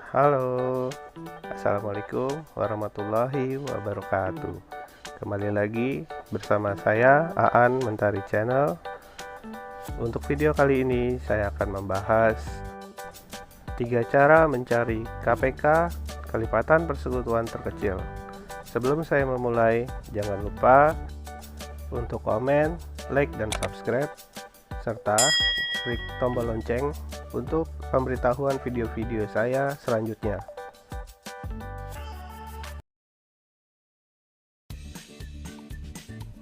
Halo, assalamualaikum warahmatullahi wabarakatuh. Kembali lagi bersama saya Aan Mentari Channel. Untuk video kali ini saya akan membahas 3 cara mencari KPK Kalipatan Persekutuan Terkecil. Sebelum saya memulai, jangan lupa untuk komen, like, dan subscribe, serta klik tombol lonceng untuk pemberitahuan video-video saya selanjutnya.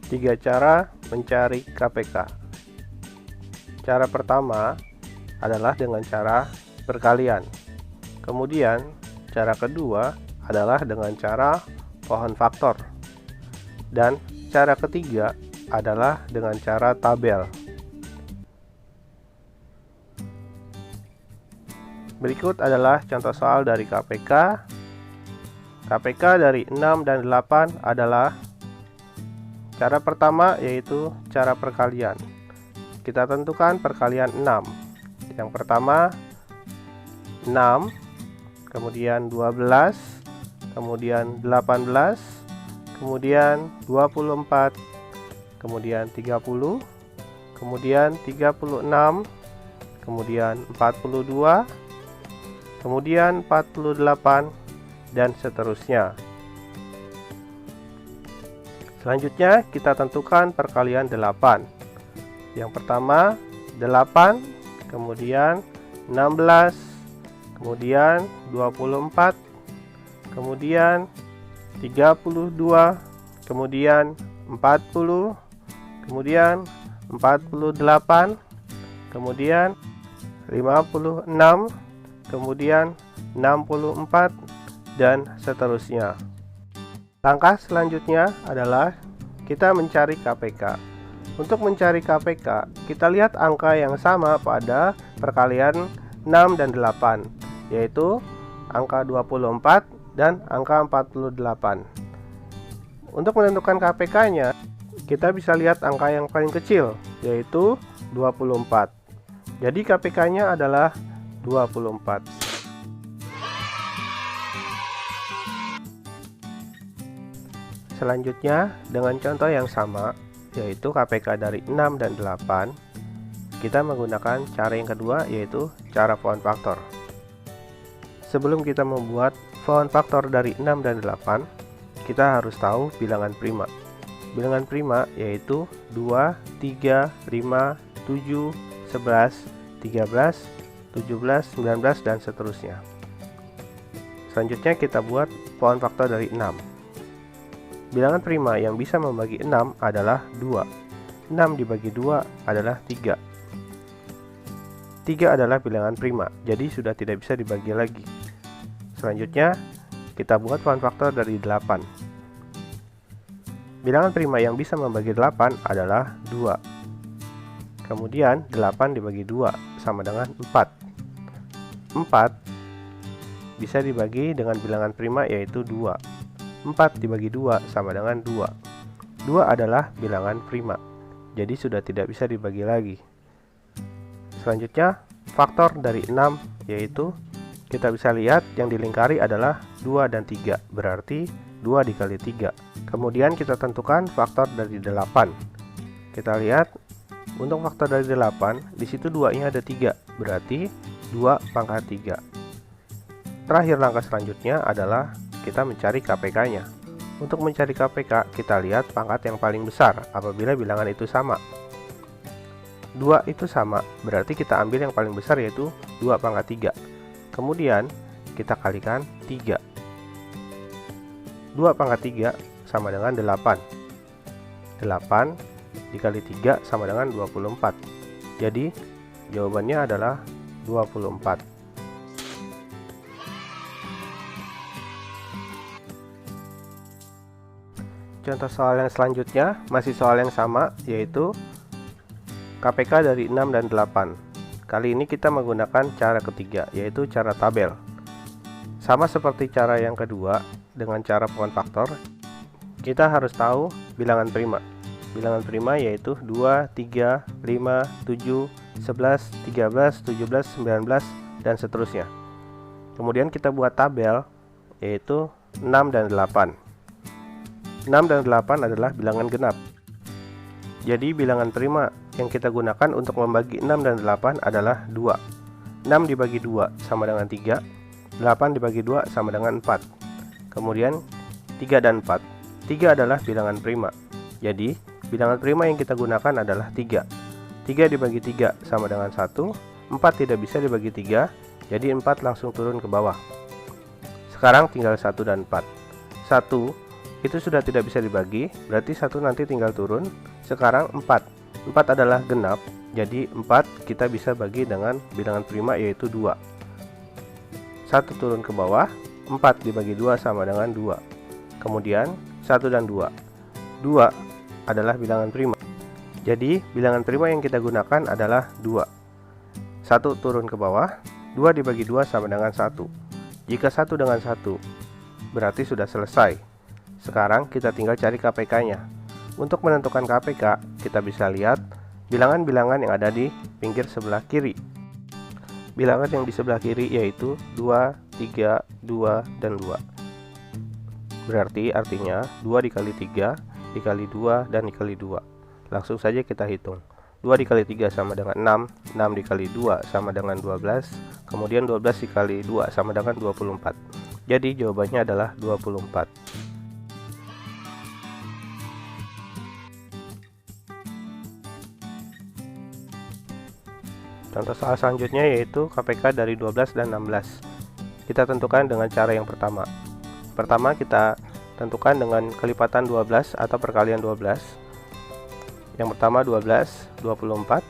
Tiga cara mencari KPK. Cara pertama adalah dengan cara perkalian. Kemudian cara kedua adalah dengan cara pohon faktor. Dan cara ketiga adalah dengan cara tabel. Berikut adalah contoh soal dari KPK. KPK dari 6 dan 8 adalah cara pertama, yaitu cara perkalian. Kita tentukan perkalian 6. Yang pertama 6, kemudian 12, kemudian 18, kemudian 24, kemudian 30, kemudian 36, kemudian 42, kemudian 48, dan seterusnya. Selanjutnya kita tentukan perkalian 8. Yang pertama 8, kemudian 16, kemudian 24, kemudian 32, kemudian 40, kemudian 48, kemudian 56, kemudian 64, dan seterusnya. Langkah selanjutnya adalah kita mencari KPK. Untuk mencari KPK, kita lihat angka yang sama pada perkalian 6 dan 8, yaitu angka 24 dan angka 48. Untuk menentukan KPK-nya, kita bisa lihat angka yang paling kecil, yaitu 24. Jadi KPK-nya adalah 24. Selanjutnya dengan contoh yang sama, yaitu KPK dari 6 dan 8, kita menggunakan cara yang kedua, yaitu cara pohon faktor. Sebelum kita membuat pohon faktor dari 6 dan 8, kita harus tahu bilangan prima. Bilangan prima yaitu 2, 3, 5, 7, 11, 13, 17, 19, dan seterusnya. Selanjutnya kita buat pohon faktor dari 6. Bilangan prima yang bisa membagi 6 adalah 2. 6 dibagi 2 adalah 3. 3 adalah bilangan prima, jadi sudah tidak bisa dibagi lagi. Selanjutnya kita buat pohon faktor dari 8. Bilangan prima yang bisa membagi 8 adalah 2. Kemudian 8 dibagi 2 sama dengan 4. 4 bisa dibagi dengan bilangan prima, yaitu 2. 4 dibagi 2 sama dengan 2. 2 adalah bilangan prima, jadi sudah tidak bisa dibagi lagi. Selanjutnya faktor dari 6, yaitu kita bisa lihat yang dilingkari adalah 2 dan 3, berarti 2 dikali 3. Kemudian kita tentukan faktor dari 8. Kita lihat untuk faktor dari 8, di situ 2-nya ada 3, berarti 2 pangkat 3. Terakhir langkah selanjutnya adalah kita mencari KPK-nya. Untuk mencari KPK, kita lihat pangkat yang paling besar apabila bilangan itu sama. 2 itu sama, berarti kita ambil yang paling besar, yaitu 2 pangkat 3. Kemudian kita kalikan 3. 2 pangkat 3 sama dengan 8. 8 dikali 3 sama dengan 24. Jadi jawabannya adalah 24. Contoh soal yang selanjutnya masih soal yang sama, yaitu KPK dari 6 dan 8. Kali ini kita menggunakan cara ketiga, yaitu cara tabel. Sama seperti cara yang kedua, dengan cara pohon faktor, kita harus tahu bilangan prima. Bilangan prima yaitu 2, 3, 5, 7, 11, 13, 17, 19, dan seterusnya. Kemudian kita buat tabel, yaitu 6 dan 8. 6 dan 8 adalah bilangan genap. Jadi bilangan prima yang kita gunakan untuk membagi 6 dan 8 adalah 2. 6 dibagi 2 sama dengan 3, 8 dibagi 2 sama dengan 4. Kemudian 3 dan 4. 3 adalah bilangan prima. Jadi bilangan prima yang kita gunakan adalah 3. 3 dibagi 3 sama dengan 1. 4 tidak bisa dibagi 3, jadi 4 langsung turun ke bawah. Sekarang tinggal 1 dan 4. 1 itu sudah tidak bisa dibagi, berarti 1 nanti tinggal turun. Sekarang 4. 4 adalah genap, jadi 4 kita bisa bagi dengan bilangan prima, yaitu 2. 1 turun ke bawah, 4 dibagi 2 sama dengan 2. Kemudian 1 dan 2. 2 adalah bilangan prima. Jadi bilangan prima yang kita gunakan adalah 2. 1 turun ke bawah, 2 dibagi 2 sama dengan 1. Jika 1 dengan 1 berarti sudah selesai. Sekarang kita tinggal cari KPK-nya. Untuk menentukan KPK, kita bisa lihat bilangan-bilangan yang ada di pinggir sebelah kiri. Bilangan yang di sebelah kiri yaitu 2, 3, 2, dan 2. Berarti artinya 2 dikali 3, dikali 2, dan dikali 2. Langsung saja kita hitung. 2 dikali 3 sama dengan 6, 6 dikali 2 sama dengan 12, kemudian 12 dikali 2 sama dengan 24. Jadi jawabannya adalah 24. Contoh soal selanjutnya yaitu KPK dari 12 dan 16. Kita tentukan dengan cara yang pertama. Pertama kita tentukan dengan kelipatan 12 atau perkalian 12. Yang pertama 12, 24,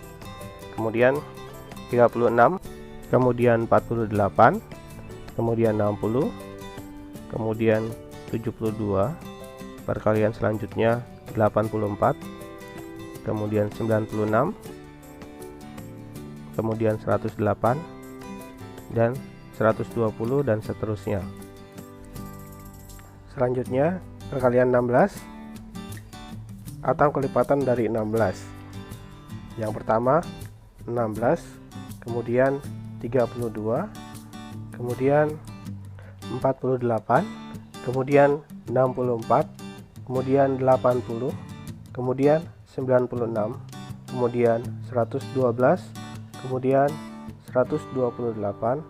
kemudian 36, kemudian 48, kemudian 60, kemudian 72, perkalian selanjutnya 84, kemudian 96, kemudian 108, dan 120, dan seterusnya. Selanjutnya perkalian 16 atau kelipatan dari 16. Yang pertama 16, kemudian 32, kemudian 48, kemudian 64, kemudian 80, kemudian 96, kemudian 112, kemudian 128,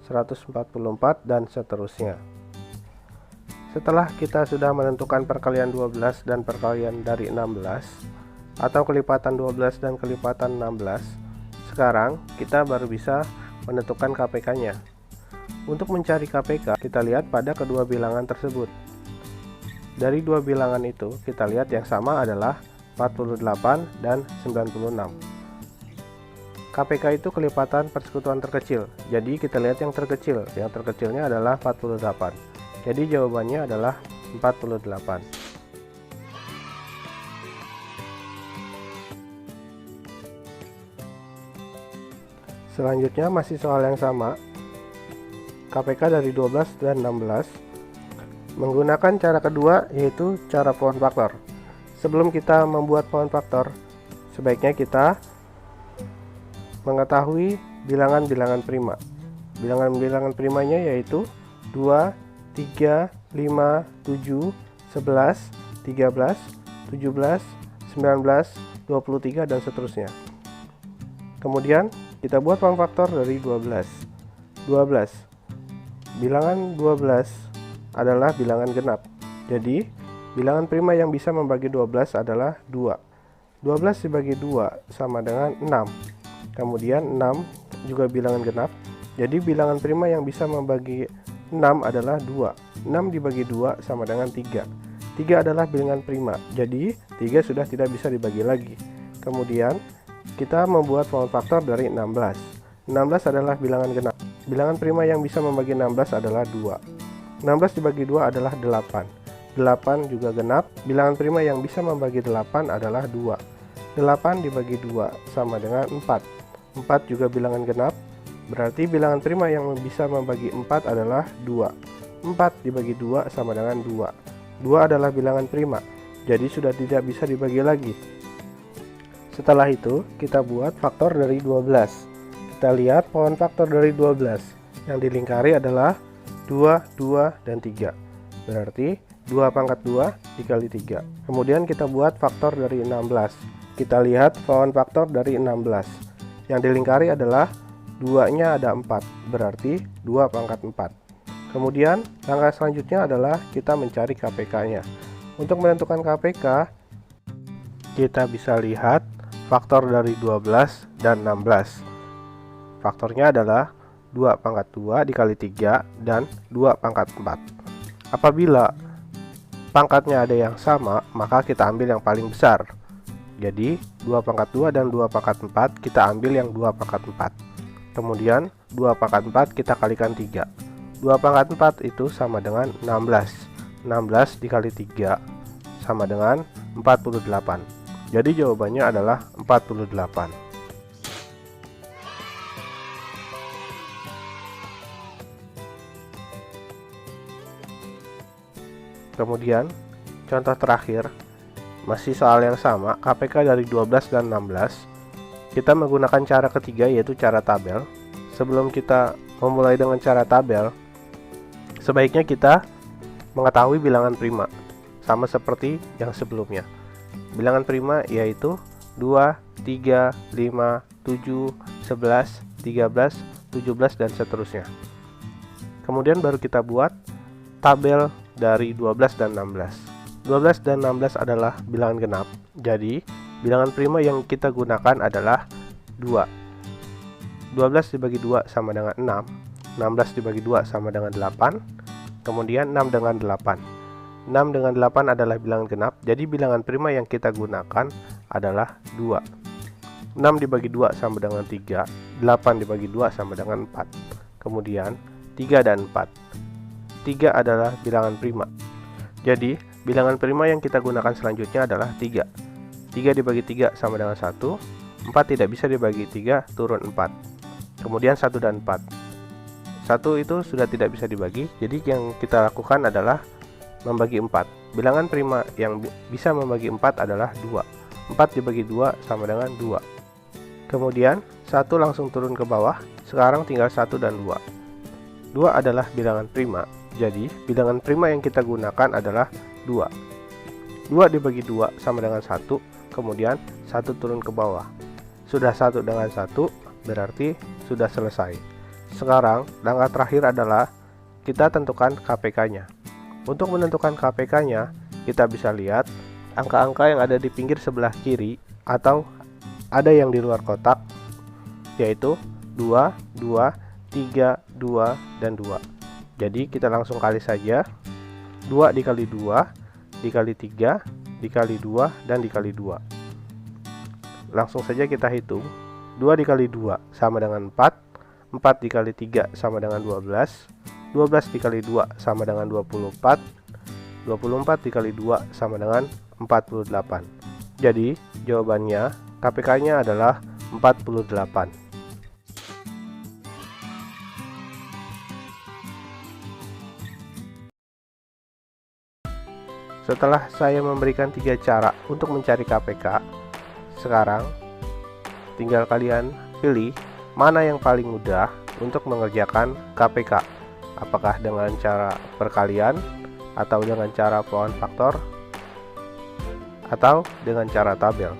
144, dan seterusnya. Setelah kita sudah menentukan perkalian 12 dan perkalian dari 16 atau kelipatan 12 dan kelipatan 16, sekarang kita baru bisa menentukan KPK-nya. Untuk mencari KPK, kita lihat pada kedua bilangan tersebut. Dari dua bilangan itu, kita lihat yang sama adalah 48 dan 96. KPK itu kelipatan persekutuan terkecil. Jadi kita lihat yang terkecil. Yang terkecilnya adalah 48. Jadi jawabannya adalah 48. Selanjutnya masih soal yang sama. KPK dari 12 dan 16. Menggunakan cara kedua yaitu cara pohon faktor. Sebelum kita membuat pohon faktor, sebaiknya kita mengetahui bilangan-bilangan prima. Bilangan-bilangan primanya yaitu 2, 3, 5, 7, 11, 13, 17, 19, 23, dan seterusnya. Kemudian kita buat pohon faktor dari 12. 12. Bilangan 12 adalah bilangan genap. Jadi bilangan prima yang bisa membagi 12 adalah 2. 12 dibagi 2 sama dengan 6. Kemudian 6 juga bilangan genap. Jadi bilangan prima yang bisa membagi 6 adalah 2. 6 dibagi 2 sama dengan 3. 3 adalah bilangan prima. Jadi 3 sudah tidak bisa dibagi lagi. Kemudian kita membuat pohon faktor dari 16. 16 adalah bilangan genap. Bilangan prima yang bisa membagi 16 adalah 2. 16 dibagi 2 adalah 8. 8 juga genap. Bilangan prima yang bisa membagi 8 adalah 2. 8 dibagi 2 sama dengan 4. 4 juga bilangan genap. Berarti bilangan prima yang bisa membagi 4 adalah 2. 4 dibagi 2 sama dengan 2. 2 adalah bilangan prima, jadi sudah tidak bisa dibagi lagi. Setelah itu, kita buat faktor dari 12. Kita lihat pohon faktor dari 12. Yang dilingkari adalah 2, 2, dan 3. Berarti 2 pangkat 2 dikali 3. Kemudian kita buat faktor dari 16. Kita lihat pohon faktor dari 16. Yang dilingkari adalah 2-nya ada 4, berarti 2 pangkat 4. Kemudian langkah selanjutnya adalah kita mencari KPK-nya. Untuk menentukan KPK, kita bisa lihat faktor dari 12 dan 16. Faktornya adalah 2 pangkat 2 dikali 3 dan 2 pangkat 4. Apabila pangkatnya ada yang sama, maka kita ambil yang paling besar. Jadi 2 pangkat 2 dan 2 pangkat 4, kita ambil yang 2 pangkat 4. Kemudian 2 pangkat 4 kita kalikan 3. 2 pangkat 4 itu sama dengan 16. 16 dikali 3 sama dengan 48. Jadi jawabannya adalah 48. Kemudian contoh terakhir, masih soal yang sama, KPK dari 12 dan 16. Kita menggunakan cara ketiga, yaitu cara tabel. Sebelum kita memulai dengan cara tabel, sebaiknya kita mengetahui bilangan prima, sama seperti yang sebelumnya. Bilangan prima yaitu 2, 3, 5, 7, 11, 13, 17, dan seterusnya. Kemudian baru kita buat tabel dari 12 dan 16. 12 dan 16 adalah bilangan genap. Jadi, bilangan prima yang kita gunakan adalah 2. 12 dibagi 2 sama dengan 6. 16 dibagi 2 sama dengan 8. Kemudian 6 dengan 8. 6 dengan 8 adalah bilangan genap. Jadi bilangan prima yang kita gunakan adalah 2. 6 dibagi 2 sama dengan 3. 8 dibagi 2 sama dengan 4. Kemudian 3 dan 4. 3 adalah bilangan prima. Jadi bilangan prima yang kita gunakan selanjutnya adalah 3. 3 dibagi 3 sama dengan 1. 4 tidak bisa dibagi 3, turun 4. Kemudian 1 dan 4. 1 itu sudah tidak bisa dibagi. Jadi yang kita lakukan adalah membagi 4. Bilangan prima yang bisa membagi 4 adalah 2. 4 dibagi 2 sama dengan 2. Kemudian 1 langsung turun ke bawah. Sekarang tinggal 1 dan 2. 2 adalah bilangan prima. Jadi bilangan prima yang kita gunakan adalah 2. 2 dibagi 2 sama dengan 1. Kemudian 1 turun ke bawah. Sudah 1 dengan 1, berarti sudah selesai. Sekarang langkah terakhir adalah kita tentukan KPK-nya. Untuk menentukan KPK-nya, kita bisa lihat angka-angka yang ada di pinggir sebelah kiri atau ada yang di luar kotak, yaitu 2, 2, 3, 2, dan 2. Jadi kita langsung kali saja. 2 dikali 2, dikali 3, dikali 2, dan dikali 2. Langsung saja kita hitung. 2 dikali 2 sama dengan 4. 4 dikali 3 sama dengan 12. 12 dikali 2 sama dengan 24. 24 dikali 2 sama dengan 48. Jadi jawabannya KPK-nya adalah 48. Setelah saya memberikan 3 cara untuk mencari KPK, sekarang tinggal kalian pilih mana yang paling mudah untuk mengerjakan KPK. Apakah dengan cara perkalian, atau dengan cara pohon faktor, atau dengan cara tabel.